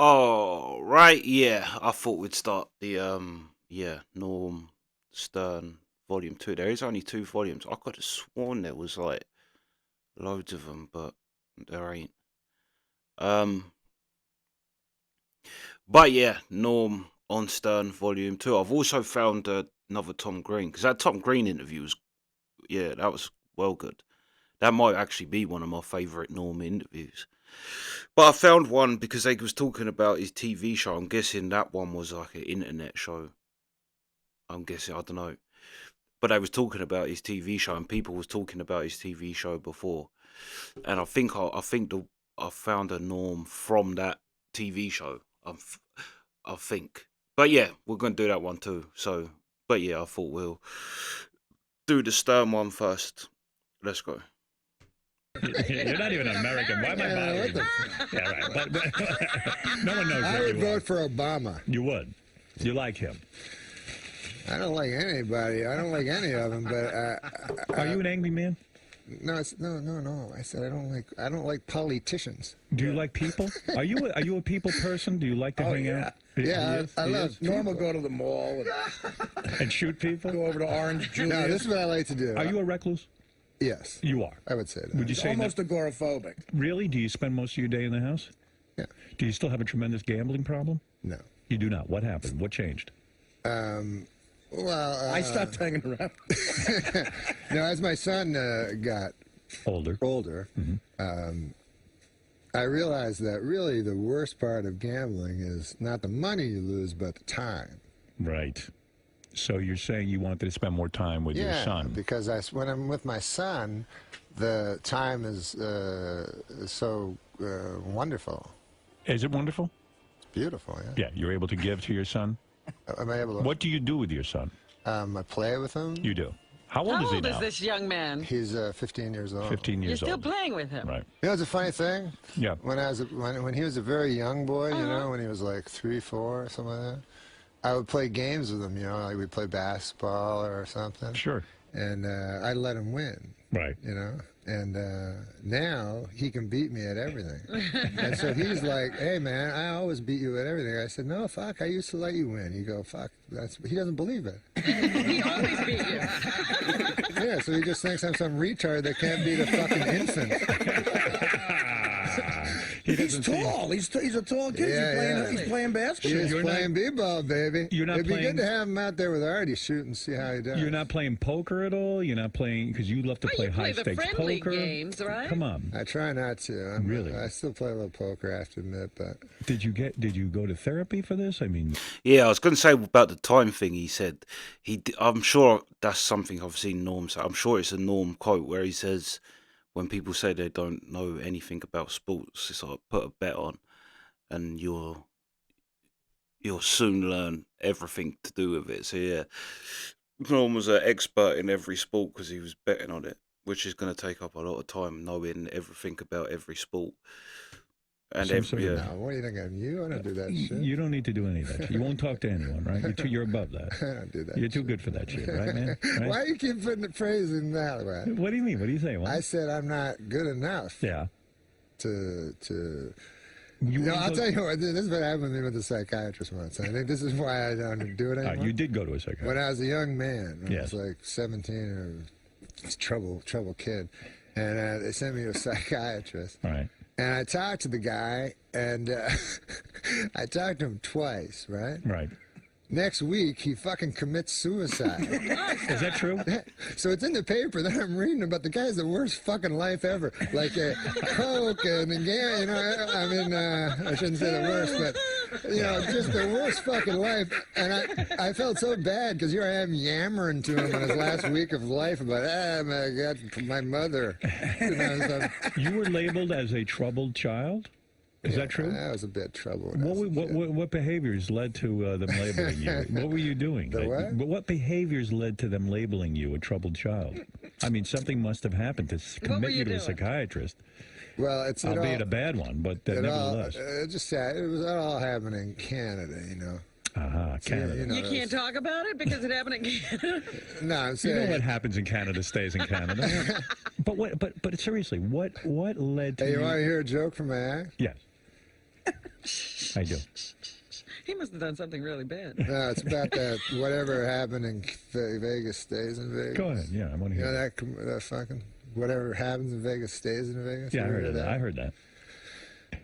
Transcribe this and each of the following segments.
Oh, right, yeah. I thought we'd start the Norm Stern Volume 2. There is only 2 volumes. I could have sworn there was like loads of them, but there ain't. Um, but yeah, Norm on Stern Volume 2. I've also found another Tom Green, because that Tom Green interview was, yeah, that was well good. That might actually be one of my favourite Norm interviews. But I found one because they was talking about his TV show. I'm guessing that one was like an internet show. I'm guessing, I don't know. But they was talking about his TV show, and people was talking about his TV show before. And I think I found a Norm from that TV show. I think. But yeah, we're gonna do that one too. So, but yeah, I thought we'll do the Stern one first. Let's go. You're not even American. Why am I bothering you? Yeah, right. But no one knows. I would vote for Obama. You would. You like him. I don't like anybody. I don't like any of them. But are you an angry man? No, no. I said I don't like politicians. Do you like people? Are you a people person? Do you like to hang out? Yeah, I love. Norm will go to the mall and shoot people. Go over to Orange Julius. No, this is what I like to do. Are you a recluse? Yes. You are. I would say that. Would you say almost agoraphobic? Really? Do you spend most of your day in the house? Yeah. Do you still have a tremendous gambling problem? No. You do not. What happened? What changed? Well, I stopped hanging around. No, as my son got older, I realized that really the worst part of gambling is not the money you lose, but the time. Right. So you're saying you wanted to spend more time with your son? Yeah, because when I'm with my son, the time is so wonderful. Is it wonderful? It's beautiful, yeah. Yeah, you're able to give to your son? Am I able to? What do you do with your son? I play with him. You do? How old is he now? How old is this young man? He's 15 years old. 15 years You're old. still playing with him? Right. You know, it's a funny thing. Yeah. When he was a very young boy, you know, when he was like 3, 4, or something like that, I would play games with him, you know, like we'd play basketball or something. Sure. And I'd let him win. Right. You know? And now he can beat me at everything. And so he's like, hey, man, I always beat you at everything. I said, no, fuck, I used to let you win. You go, fuck, he doesn't believe it. He always beat you. Yeah, so he just thinks I'm some retard that can't beat a fucking infant. He's tall. He's a tall kid. Yeah, he's playing basketball. He's playing b-ball, baby. You're not It'd be playing... good to have him out there with Artie, shoot and see how he does. You're not playing poker at all? You're not playing, because you love to play high-stakes poker? Games, right? Come on. I try not to. Really? I still play a little poker, I have to admit, but... Did you go to therapy for this? I mean... Yeah, I was going to say about the time thing he said. I'm sure that's something I've seen Norm say. I'm sure it's a Norm quote where he says, when people say they don't know anything about sports, it's like, put a bet on and you'll soon learn everything to do with it. So yeah, Norm was an expert in every sport because he was betting on it, which is going to take up a lot of time knowing everything about every sport. And No, what do you think of you? I don't do that shit. You don't need to do any of that. You won't talk to anyone, right? You're above that. I don't do that. You're too good for that shit, right, man? Right? Why do you keep putting the phrase in that way? What do you mean? What do you say? What? I said I'm not good enough. Yeah. To I'll tell you what. This is what happened to me with the psychiatrist once. I think this is why I don't do it anymore. You did go to a psychiatrist. When I was a young man, when I Yes. was like 17 or trouble kid, and they sent me to a psychiatrist. Right. And I talked to the guy, and I talked to him twice, right? Right. Next week, he fucking commits suicide. Is that true? So it's in the paper that I'm reading about. The guy's the worst fucking life ever. Like coke and you know. I mean, I shouldn't say the worst, but you know, just the worst fucking life. And I felt so bad because here I am yammering to him in his last week of life about, my God, my mother. You know, so, You were labeled as a troubled child? Is that true? I was a bit troubled. What behaviors led to them labeling you? What were you doing? What behaviors led to them labeling you a troubled child? I mean, something must have happened to commit you to a psychiatrist. Well, albeit a bad one, but nevertheless. It was all happening in Canada, you know. Canada. You know, You can't talk about it because it happened in Canada? No, I'm saying... You know what happens in Canada stays in Canada. But seriously, what led to Hey, you want to hear a joke from my act? Yes. I do. He must have done something really bad. No, it's about that whatever happened in Vegas stays in Vegas. Go ahead. Yeah, I want to hear. You know that fucking whatever happens in Vegas stays in Vegas. Yeah, I You heard that. I heard that.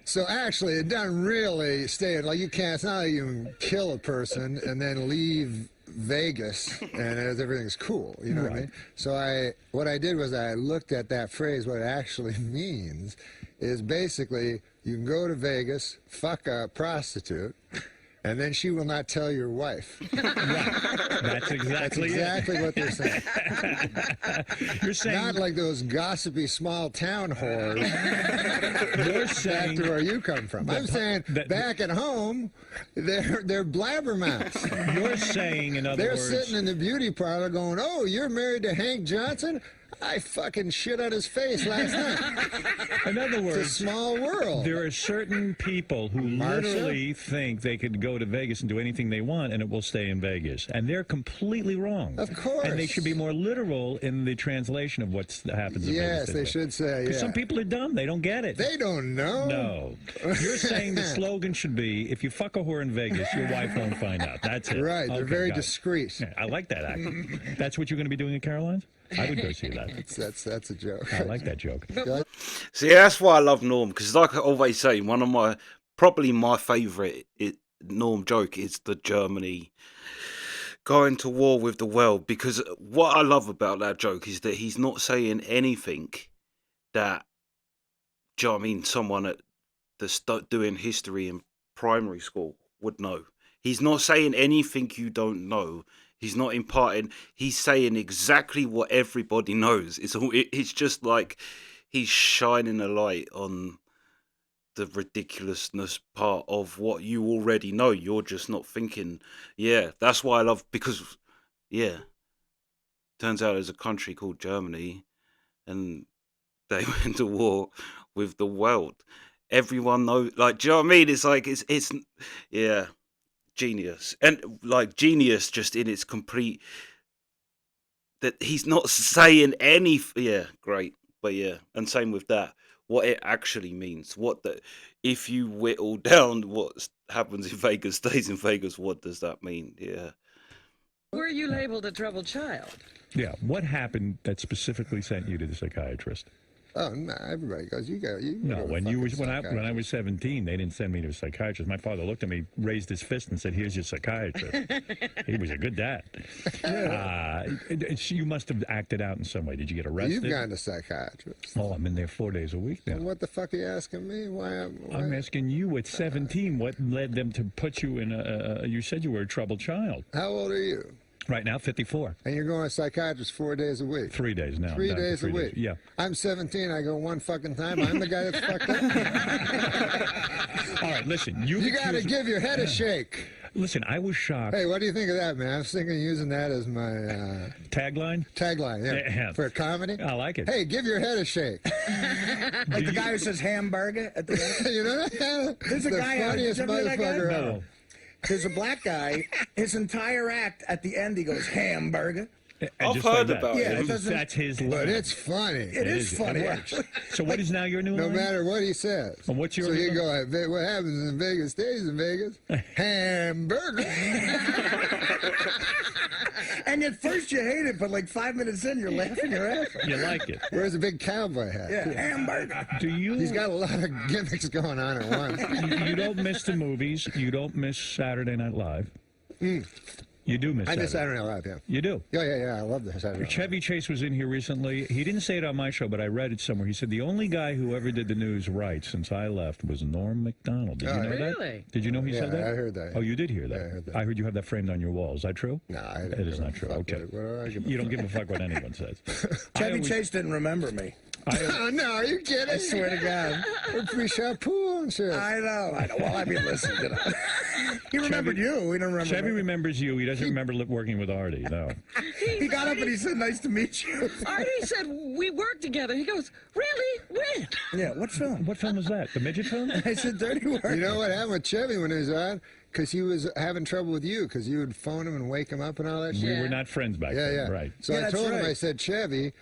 So actually, it doesn't really stay. Like you can't. It's not like you can kill a person and then leave Vegas and everything's cool. You know what I mean? So what I did was I looked at that phrase. What it actually means is basically you can go to Vegas, fuck a prostitute, and then she will not tell your wife. That's exactly what they're saying. You're saying Not like those gossipy small town whores. You're saying Back to where you come from. I'm saying back at home, they're blabbermouths. You're saying, in other words, They're sitting in the beauty parlor going, "Oh, you're married to Hank Johnson? I fucking shit on his face last night." in other words, It's a small world. there are certain people who literally think they could go to Vegas and do anything they want and it will stay in Vegas. And they're completely wrong. Of course. And they should be more literal in the translation of what happens in Vegas. Yes, they should say, Because some people are dumb. They don't get it. They don't know. No. You're saying the slogan should be, if you fuck a whore in Vegas, your wife won't find out. That's it. Right. They're Okay, very got it. discreet. Yeah, I like that act. That's what you're going to be doing in Caroline's? I would go see that. That's a joke. I like that joke. See, that's why I love Norm, because like I always say, probably my favourite Norm joke is the Germany going to war with the world, because what I love about that joke is that he's not saying anything that, do you know what I mean, someone that's doing history in primary school would know. He's not saying anything you don't know. He's not imparting. He's saying exactly what everybody knows. It's just like he's shining a light on the ridiculousness part of what you already know. You're just not thinking. Yeah, that's why I love, because, yeah, turns out there's a country called Germany and they went to war with the world. Everyone knows, like, do you know what I mean? It's like, it's yeah. Genius. And like genius just in its complete, that he's not saying any, great, but and same with that, what it actually means, if you whittle down what happens in Vegas stays in Vegas, what does that mean? Were you labeled a troubled child? Yeah, what happened that specifically sent you to the psychiatrist? Oh, no, everybody goes, you No, when I was 17, they didn't send me to a psychiatrist. My father looked at me, raised his fist, and said, "Here's your psychiatrist." He was a good dad. You must have acted out in some way. Did you get arrested? You've gone to psychiatrist. Oh, I'm in there 4 days a week now. Well, what the fuck are you asking me? Why? I'm asking you at 17, what led them to put you in you said you were a troubled child. How old are you? Right now, 54. And you're going to a psychiatrist 4 days a week? 3 days now. 3 days a week? Yeah. I'm 17. I go one fucking time. I'm the guy that's fucked up. All right, listen. You got to give your head a shake. Listen, I was shocked. Hey, what do you think of that, man? I was thinking of using that as my... Tagline? Tagline, yeah. For a comedy? I like it. Hey, give your head a shake. Like the guy who says hamburger at the end? You know that? There's a guy... funniest motherfucker ever. No. There's a black guy, his entire act, at the end, he goes, hamburger. I've heard about it. That's his line. But it's funny. It is funny. It works. So what is now your new No line? matter what he says. And what's your so you new go, what happens in Vegas stays in Vegas. Hamburger. And at first you hate it, but like 5 minutes in, you're laughing your ass off. You like it. Where's a big cowboy hat? Yeah, hamburger. Do you? He's got a lot of gimmicks going on at once. You don't miss the movies. You don't miss Saturday Night Live. You do miss I miss Saturday Saturday Night Live, yeah. You do? Yeah. I love the Saturday Night Live. Chevy Chase was in here recently. He didn't say it on my show, but I read it somewhere. He said the only guy who ever did the news right since I left was Norm Macdonald. Did you know Really? that? Did you know he said that? I heard that. Oh, you did hear that? Yeah, I heard that. I heard you have that framed on your wall. Is that true? No, It is not true. Okay. You don't give a fuck what anyone says. Chevy Chase didn't remember me. Oh, no, are you kidding? I swear to God. We shot pool and shit. I know. Well, I mean, listen, you know. He remembered you. He didn't remember Chevy me. remembers you. He doesn't remember working with Artie, no. He got up and he said, "Nice to meet you." Artie said, we worked together. He goes, really? When? Yeah, what film? What film was that? The midget film? I said, "Dirty Work." You know what happened with Chevy when he was on? Because he was having trouble with you, because you would phone him and wake him up and all that shit. We were not friends back then. Yeah. Right. So Yeah, I that's told him, right. I said, Chevy,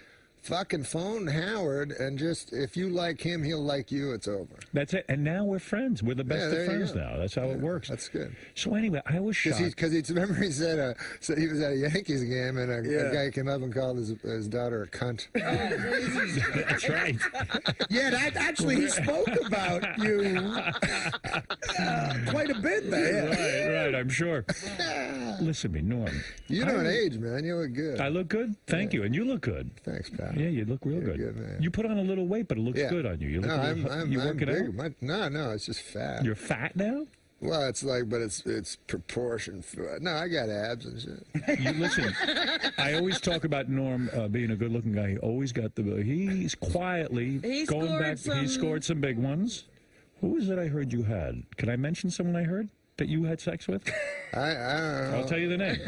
fucking phone Howard, and just, if you like him, he'll like you. It's over. That's it. And now we're friends. We're the best of friends now. That's how it works. That's good. So anyway, I was shocked. Because remember he said he was at a Yankees game, and a guy came up and called his daughter a cunt. That's right. Yeah, that actually he spoke about you quite a bit there. Right, I'm sure. Listen to me, Norm. You don't age, man. You look good. I look good? Thank you. And you look good. Thanks, pal. Yeah, you look real good. Man. You put on a little weight, but it looks good on you. You look I'm working big. out? No, it's just fat. You're fat now? Well, it's like, but it's proportion. No, I got abs and shit. You listen. I always talk about Norm being a good-looking guy. He always got he's quietly going back. He scored some big ones. Who is it I heard you had? Can I mention someone I heard that you had sex with? I don't know. I'll tell you the name.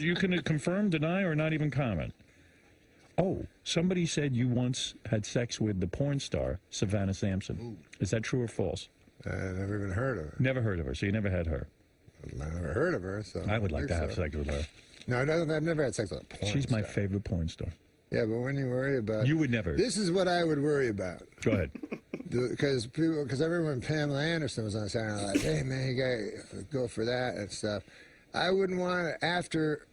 You can confirm, deny, or not even comment. Oh, somebody said you once had sex with the porn star Savannah Sampson. Ooh. Is that true or false? I never even heard of her. Never heard of her, so you never had her. I never heard of her, so I would like to have sex with her. No, I've never had sex with a porn She's star. my favorite porn star. Yeah, but when you worry about... You would never. This is what I would worry about. Go ahead. Because everyone, when Pamela Anderson was on Saturday Night Live, hey, man, you got to go for that and stuff. I wouldn't want to, after...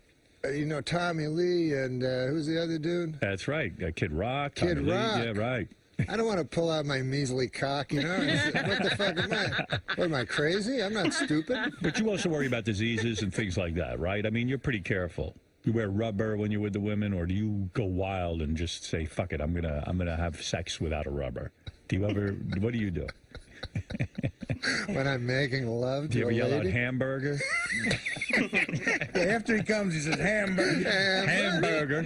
Tommy Lee and who's the other dude? That's right. Kid Rock. Kid Tommy Rock. Lee. Yeah, right. I don't want to pull out my measly cock, What the fuck am I? What, am I crazy? I'm not stupid. But you also worry about diseases and things like that, right? I mean, you're pretty careful. You wear rubber when you're with the women, or do you go wild and just say, fuck it, I'm gonna have sex without a rubber? Do you ever, what do you do? When I'm making love to do you ever yell out lady? hamburger? After he comes, he says hamburger. Hamburger.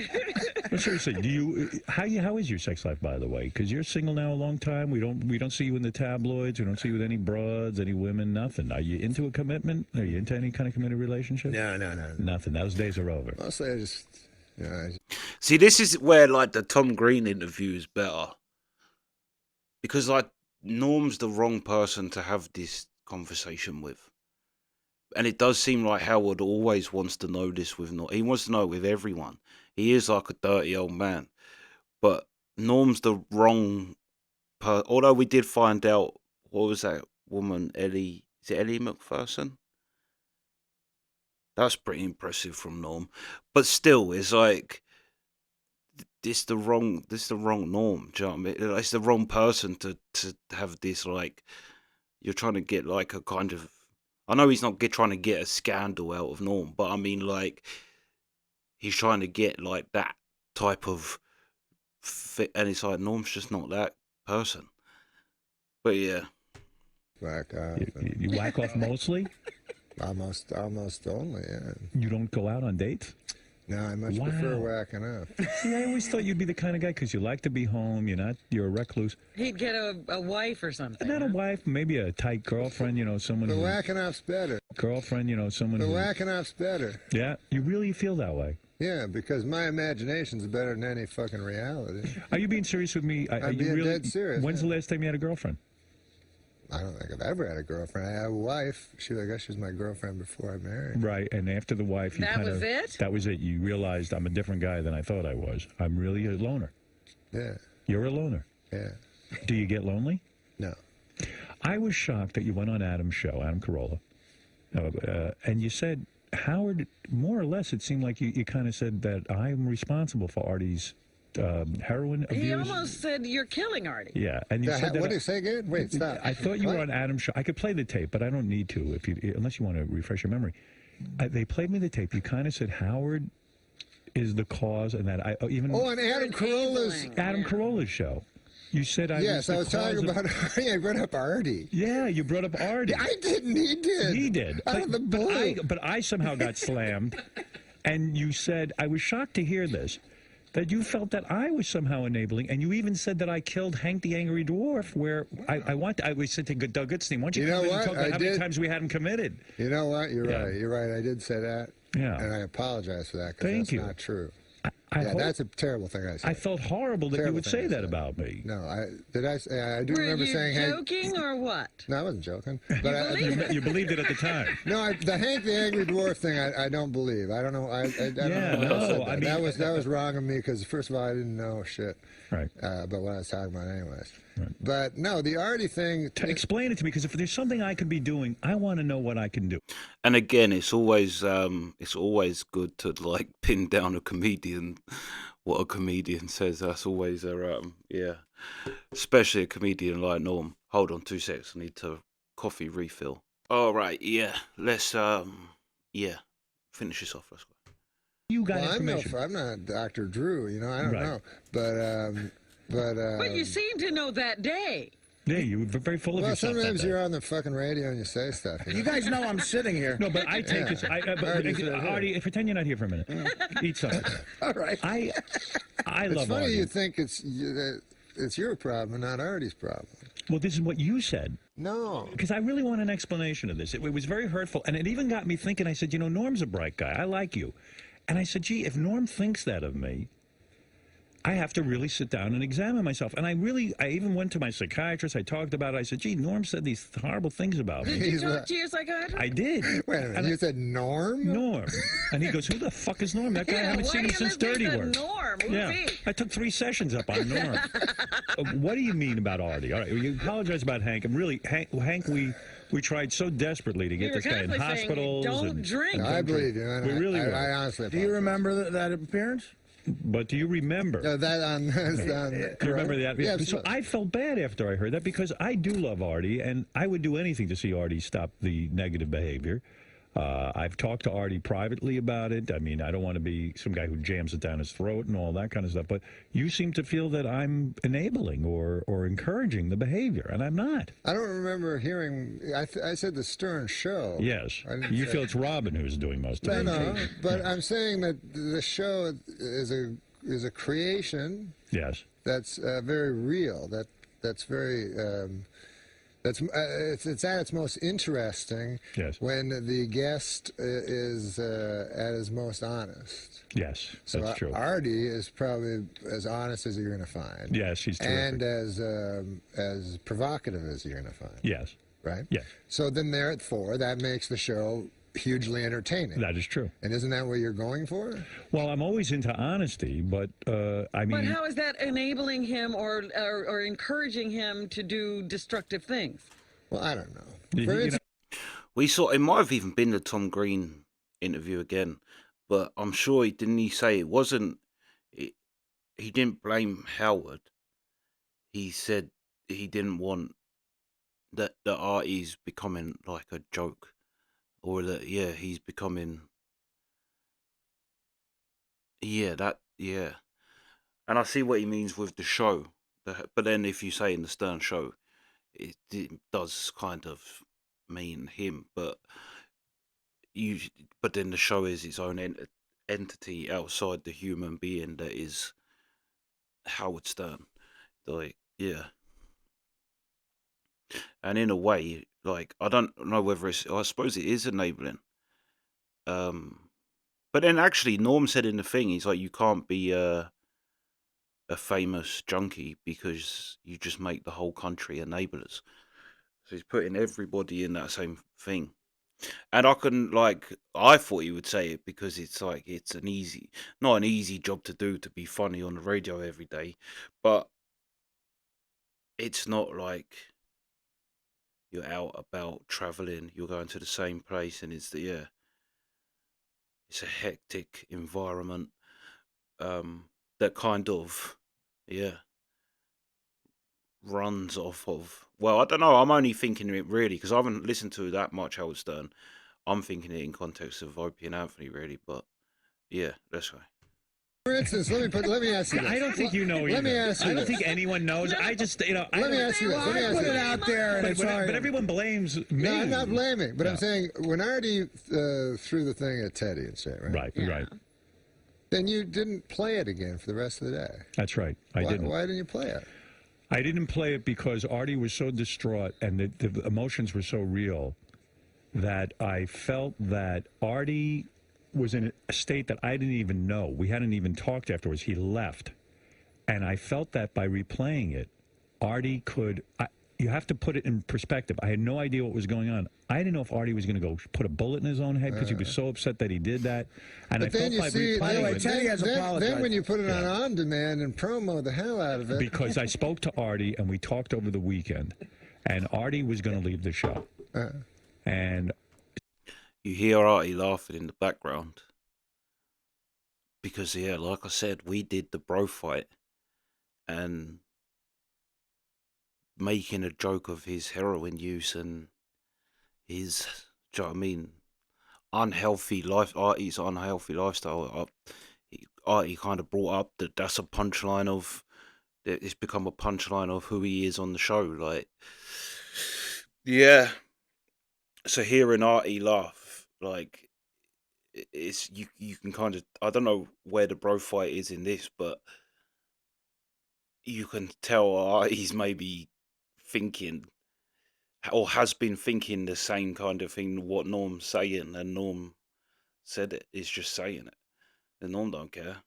But seriously, how is your sex life, by the way? Because you're single now a long time. We don't see you in the tabloids. We don't see you with any broads, any women, nothing. Are you into a commitment? Are you into any kind of committed relationship? No. Nothing. Those days are over. Mostly I just... See, this is where like the Tom Green interview is better, because like Norm's the wrong person to have this conversation with, and it does seem like Howard always wants to know this with Norm. He wants to know it with everyone. He is like a dirty old man, but Norm's the wrong person. Although we did find out, what was that woman, Ellie? Is it Ellie McPherson? That's pretty impressive from Norm, but still, it's like this the wrong Norm. Do you know what I mean? It's the wrong person to have this, like, you're trying to get like a kind of. I know he's not trying to get a scandal out of Norm, but I mean, like, he's trying to get like that type of fit, and it's like Norm's just not that person. But yeah, Whack off. You whack off mostly? Almost only, yeah. You don't go out on dates? No, I much prefer whacking up. See, I always thought you'd be the kind of guy, because you like to be home. You're a recluse. He'd get a wife or something. Not a wife, maybe a tight girlfriend, someone The whacking off's better. Girlfriend, someone The whacking off's better. Yeah, you really feel that way. Yeah, because my imagination's better than any fucking reality. Are you being serious with me? I'm being dead serious. When's the last time you had a girlfriend? I don't think I've ever had a girlfriend. I had a wife. I guess she was my girlfriend before I married. Right, and after the wife, you That was it? That was it. You realized I'm a different guy than I thought I was. I'm really a loner. Yeah. You're a loner. Yeah. Do you get lonely? No. I was shocked that you went on Adam's show, Adam Carolla, and you said, Howard, more or less, it seemed like you kind of said that I'm responsible for Artie's heroin abuse. He almost said you're killing Artie. Yeah, and you said that. What did you say again? Wait, stop. I thought you were on Adam's show. I could play the tape, but I don't need to unless you want to refresh your memory. They played me the tape. You kind of said Howard is the cause, and that I even. Oh, on Adam Carolla's show. You said I yes, I was talking about Artie. I brought up Artie. Yeah, you brought up Artie. I didn't. He did. He did. Out of the blue. But I somehow got slammed, and you said I was shocked to hear this. That you felt that I was somehow enabling, and you even said that I killed Hank the Angry Dwarf, where I was said to Doug Goodstein, why don't you come in and talk about how many times we had him committed? You know what? You're right. You're right. I did say that. Yeah. And I apologize for that, because that's not true. Yeah, that's a terrible thing I said. I felt horrible that you would say that about me. No, I do Were remember you saying, joking or what? No, I wasn't joking. But You believed it at the time. No, the Hank the Angry Dwarf thing, I don't believe. I don't know. I don't know why I said that. That was wrong of me because, first of all, I didn't know shit about what I was talking about anyways. Right. But no, the Artie thing... Explain it to me, because if there's something I could be doing, I want to know what I can do. And again, it's always good to like pin down a comedian, what a comedian says. That's always a especially a comedian like Norm. Hold on 2 seconds, I need to coffee refill. All right, let's finish this off. Let's go. You got information. I'm not Dr. Drew, I don't know, But you seem to know that day. Yeah, you were very full of yourself. Well, sometimes you're on the fucking radio and you say stuff. You guys know I'm sitting here. No, but I take this. Artie, pretend you're not here for a minute. Eat something. All right. I love It's funny Artie. you think it's your problem, not Artie's problem. Well, this is what you said. No. Because I really want an explanation of this. It was very hurtful, and it even got me thinking. I said, Norm's a bright guy. I like you. And I said, gee, if Norm thinks that of me, I have to really sit down and examine myself. And I even went to my psychiatrist. I talked about it. I said, gee, Norm said these horrible things about me. Did you talk to your psychiatrist? I did. Wait a minute, you said Norm? Norm. And he goes, who the fuck is Norm? That guy, I haven't seen him since Dirty Work. Norm? Who's he? I took 3 sessions up on Norm. What do you mean about Artie? All right, you apologize about Hank. And really, Hank, we tried so desperately to get this guy in hospitals. Don't drink. No, I believe you. We really were. I honestly Do you remember that appearance? But do you remember? No, that on you remember that? Yeah, so I felt bad after I heard that, because I do love Artie, and I would do anything to see Artie stop the negative behavior. I've talked to Artie privately about it. I mean, I don't want to be some guy who jams it down his throat and all that kind of stuff, but you seem to feel that I'm enabling or encouraging the behavior, and I'm not. I don't remember hearing, I said the Stern Show. Yes. You feel it's Robin who's doing most of it. No, but I'm saying that the show is a creation. Yes. That's very real. That's very... it's at its most interesting when the guest is at his most honest. Yes, that's so true. Artie is probably as honest as you're going to find. Yes, he's terrific. And as provocative as you're going to find. Yes. Right? Yes. So then there at 4, that makes the show hugely entertaining. That is true. And isn't that what you're going for? Well, I'm always into honesty, but I mean... But how is that enabling him or encouraging him to do destructive things? Well, I don't know. We saw, it might have even been the Tom Green interview again, but I'm sure he say it wasn't, he didn't blame Howard. He said he didn't want that Artie's becoming like a joke. Or that, he's becoming... And I see what he means with the show. But then if you say in the Stern Show, it does kind of mean him. But then the show is its own entity outside the human being that is Howard Stern. Like, and in a way, like, I don't know whether I suppose it is enabling. But then actually Norm said in the thing, he's like, you can't be a famous junkie because you just make the whole country enablers. So he's putting everybody in that same thing. And I thought he would say it because it's like, it's not an easy job to do, to be funny on the radio every day, but it's not like you're out about traveling, you're going to the same place, and it's a hectic environment that kind of runs off of, well, I don't know, I'm only thinking it really because I haven't listened to that much Howard Stern. I'm thinking it in context of Opie and Anthony really, but that's right. For instance, let me ask you this. I don't think you know either. Let me ask you I don't think anyone knows. I just, let me ask you this. Let me put it out there. But everyone blames me. No, I'm not blaming, but I'm saying when Artie threw the thing at Teddy and shit, right? Right. Then you didn't play it again for the rest of the day. That's right. I didn't. Why didn't you play it? I didn't play it because Artie was so distraught and the emotions were so real that I felt that Artie was in a state that I didn't even know. We hadn't even talked afterwards. He left. And I felt that by replaying it, Artie could... you have to put it in perspective. I had no idea what was going on. I didn't know if Artie was going to go put a bullet in his own head because he was so upset that he did that. And I felt by replaying it... Teddy has apologized. Then when you put it on demand and promo the hell out of it... Because I spoke to Artie and we talked over the weekend. And Artie was going to leave the show. And... You hear Artie laughing in the background. Because, yeah, like I said, we did the bro fight. And making a joke of his heroin use and his, do you know what I mean, Artie's unhealthy lifestyle. Artie kind of brought up that that's a punchline of, it's become a punchline of who he is on the show. Like, yeah. So hearing Artie laugh, like, it's, you can kind of, I don't know where the bro fight is in this, but you can tell Artie's maybe thinking or has been thinking the same kind of thing what Norm's saying, and Norm said it is just saying it, and Norm don't care.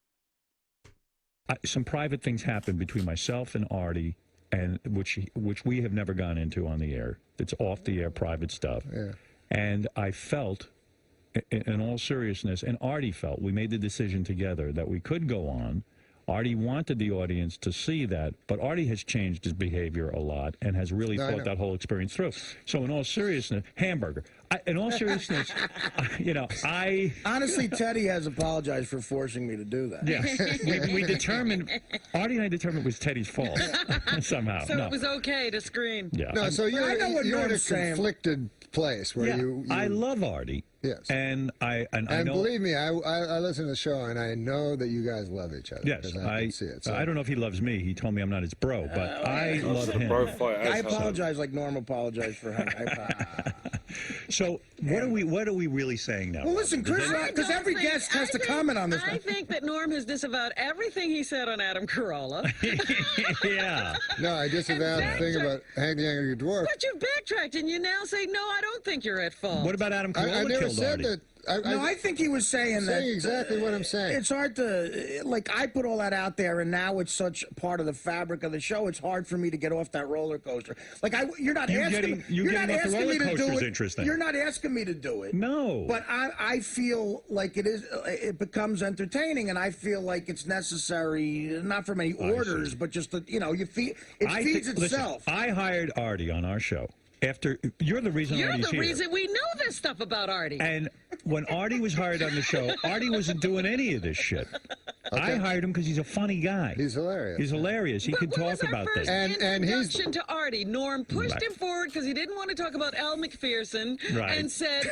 Some private things happened between myself and Artie, and which we have never gone into on the air. It's off the air private stuff. Yeah. And I felt, in all seriousness, and Artie felt, we made the decision together that we could go on. Artie wanted the audience to see that, but Artie has changed his behavior a lot and has really thought that whole experience through. So in all seriousness, hamburger. In all seriousness, I... Honestly, Teddy has apologized for forcing me to do that. Yeah. we determined, Artie and I determined it was Teddy's fault somehow. So it was okay to screen. Yeah. No, so you're in a conflicted place where you... I love Artie. Yes. And I know, believe me, I listen to the show, and I know that you guys love each other. Yes, I can see it. So. I don't know if he loves me. He told me I'm not his bro, but I love him. I apologize like Norm apologized for him. So what are we really saying now? Well, listen, Chris, because every guest has to comment on this. I think that Norm has disavowed everything he said on Adam Carolla. Yeah. No, I disavowed the thing about Hank the Angry Dwarf. But you backtracked and you now say, no, I don't think you're at fault. What about Adam Carolla? I never killed said Artie? that. I think he was saying that. Exactly what I'm saying. It's hard to, like, I put all that out there, and now it's such part of the fabric of the show. It's hard for me to get off that roller coaster. Like, you're not asking me to do it. Interesting. You're not asking me to do it. No. But I feel like it becomes entertaining, and I feel like it's necessary, not from any orders, but just that, it feeds itself. Listen, I hired Artie on our show. You're the reason Artie's here. You're the reason we know this stuff about Artie. And when Artie was hired on the show, Artie wasn't doing any of this shit. Okay. I hired him because he's a funny guy. He's hilarious. He can talk about this. And introduction to Artie, Norm pushed him forward because he didn't want to talk about Elle McPherson and said,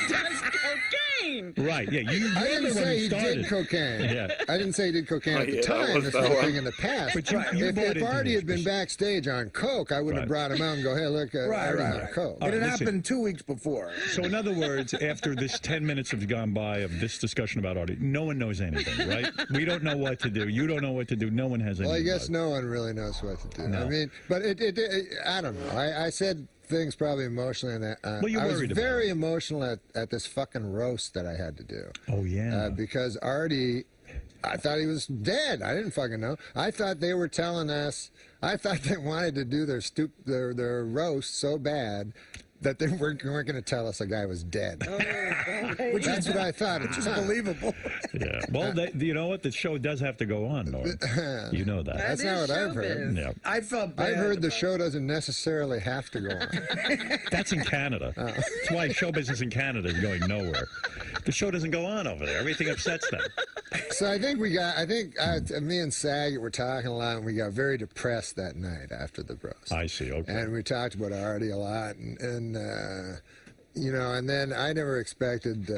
does cocaine. Right, yeah. I didn't say he did cocaine. Yeah. I didn't say he did cocaine at the time. This was a thing in the past. But if Artie had been backstage on coke, I wouldn't have brought him out and go, hey, look, Artie's on coke. It had happened 2 weeks before. So in other words, after this 10 minutes has gone by of this discussion about Artie, no one knows anything, right? We don't know what to do. You don't know what to do. No one has any. Well, I guess no one really knows what to do. No. I mean, but I don't know. I said things probably emotionally, and I was very emotional at this fucking roast that I had to do. Oh yeah. Because Artie, I thought he was dead. I didn't fucking know. I thought they were telling us. I thought they wanted to do their roast so bad that they weren't going to tell us a guy was dead. Which that's what I thought. It's just believable. Yeah. Well, you know what? The show does have to go on, Norm. You know that. That's not what I've heard. Yeah. I felt bad. I've heard the show doesn't necessarily have to go on. That's in Canada. That's why show business in Canada is going nowhere. The show doesn't go on over there. Everything upsets them. So I think me and Saget were talking a lot, and we got very depressed that night after the roast. I see. Okay. And we talked about Artie a lot, and and then I never expected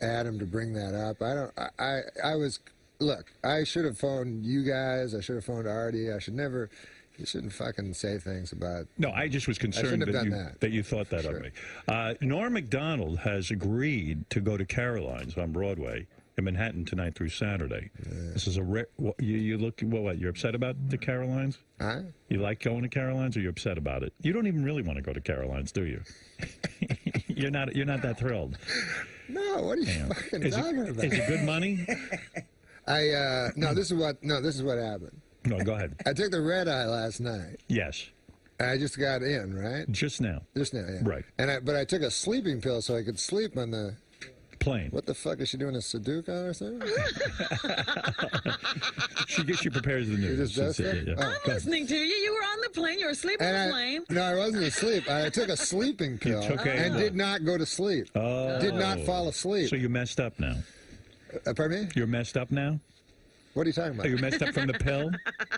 Adam to bring that up. I should have phoned you guys. I should have phoned Artie. You shouldn't fucking say things about... No, I just was concerned that you thought that of me. Norm Macdonald has agreed to go to Caroline's on Broadway in Manhattan tonight through Saturday. Yeah. This is you're upset about the Carolines? Huh? You like going to Caroline's, or you're upset about it? You don't even really want to go to Caroline's, do you? You're not that thrilled. No, what are you fucking talking about? Is it good money? No, this is what happened. No, go ahead. I took the red eye last night. Yes. I just got in, right? Just now. Just now, yeah. Right. But I took a sleeping pill so I could sleep on the plane. What the fuck is she doing? A Sudoku or something? she prepares the news. She just does that? Yeah. I'm listening to you. You were on the plane. You were asleep on the plane. No, I wasn't asleep. I took a sleeping pill and did not go to sleep. Oh. Did not fall asleep. So you're messed up now. Pardon me? You're messed up now? What are you talking about? Are you messed up from the pill?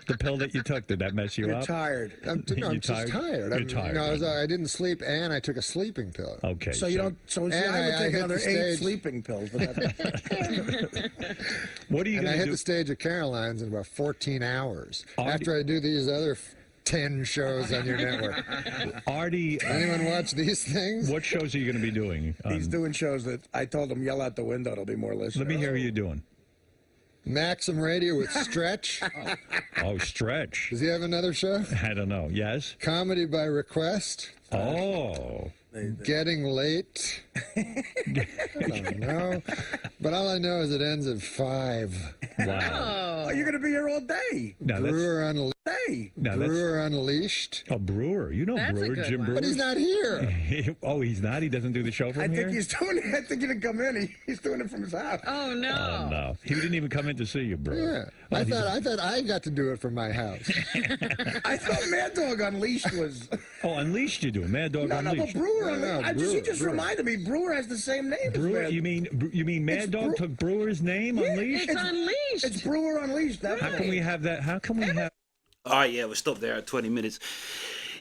The pill that you took, did that mess you You're up? Tired. I'm just tired. You're tired. No, I didn't sleep and I took a sleeping pill. Okay. So you don't. So I would take another 8 sleeping pills. What are you going to do? And I hit the stage at Caroline's in about 14 hours after I do these other 10 shows on your network. Artie, anyone watch these things? What shows are you going to be doing? He's doing shows that I told him yell out the window. There'll be more listeners. Let me hear what you're doing. Maxim Radio with Stretch. Oh, Stretch. Does he have another show? I don't know. Yes. Comedy by Request. Oh. Getting Late. I don't know. But all I know is it ends at 5. Wow. Oh, you're going to be here all day. No, Brewer Unleashed. Brewer Unleashed. Oh, Brewer. You know Brewer, Jim Brewer. But he's not here. He's not? He doesn't do the show from here? I think he's doing it. I think he didn't come in. He's doing it from his house. Oh, no. Oh, no. He didn't even come in to see you, Brewer. Yeah. I thought I got to do it from my house. I thought Mad Dog Unleashed was... Oh, Unleashed you do. Mad Dog Unleashed. No, but Brewer Unleashed. He just reminded me, Brewer has the same name. Brewer, you mean Mad Dog took Brewer's name, Unleashed? It's Unleashed. It's Brewer Unleashed. How can we have that? How can we have... All right, yeah, we'll stop there at 20 minutes.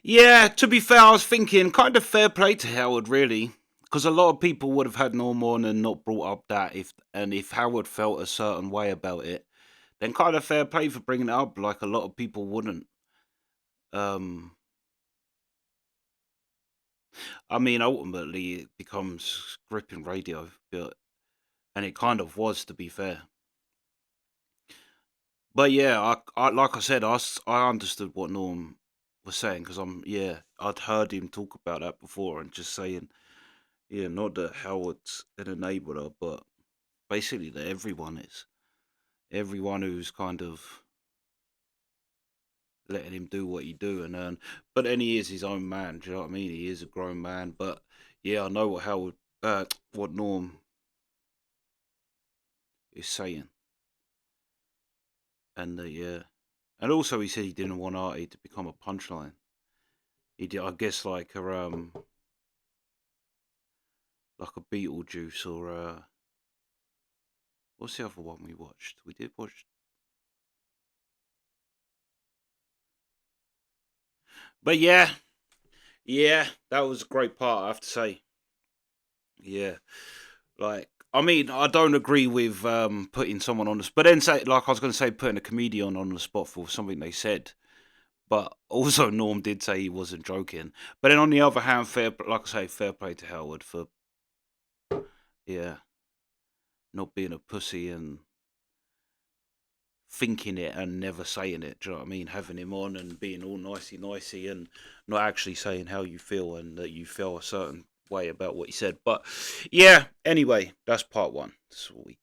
Yeah, to be fair, I was thinking kind of fair play to Howard, really. Because a lot of people would have had Norm on and not brought up that. If Howard felt a certain way about it, then kind of fair play for bringing it up, like a lot of people wouldn't. I mean, ultimately, it becomes gripping radio, and it kind of was, to be fair. But yeah, I like I said, I understood what Norm was saying because I'd heard him talk about that before and just saying, yeah, not that Howard's an enabler, but basically that everyone is. Everyone who's kind of letting him do what he do and earn. But then he is his own man, do you know what I mean? He is a grown man, but yeah, I know what Norm is saying. And and also he said he didn't want Artie to become a punchline. He did, I guess, like a Beetlejuice or what's the other one we watched? We did watch. But yeah, that was a great part, I have to say. Yeah, like. I mean, I don't agree with putting someone on the spot. But then, like I was going to say, putting a comedian on the spot for something they said. But also, Norm did say he wasn't joking. But then, on the other hand, fair play to Howard for, not being a pussy and thinking it and never saying it. Do you know what I mean? Having him on and being all nicey and not actually saying how you feel and that you feel a certain way about what he said. But yeah, anyway, that's part 1. Sweet.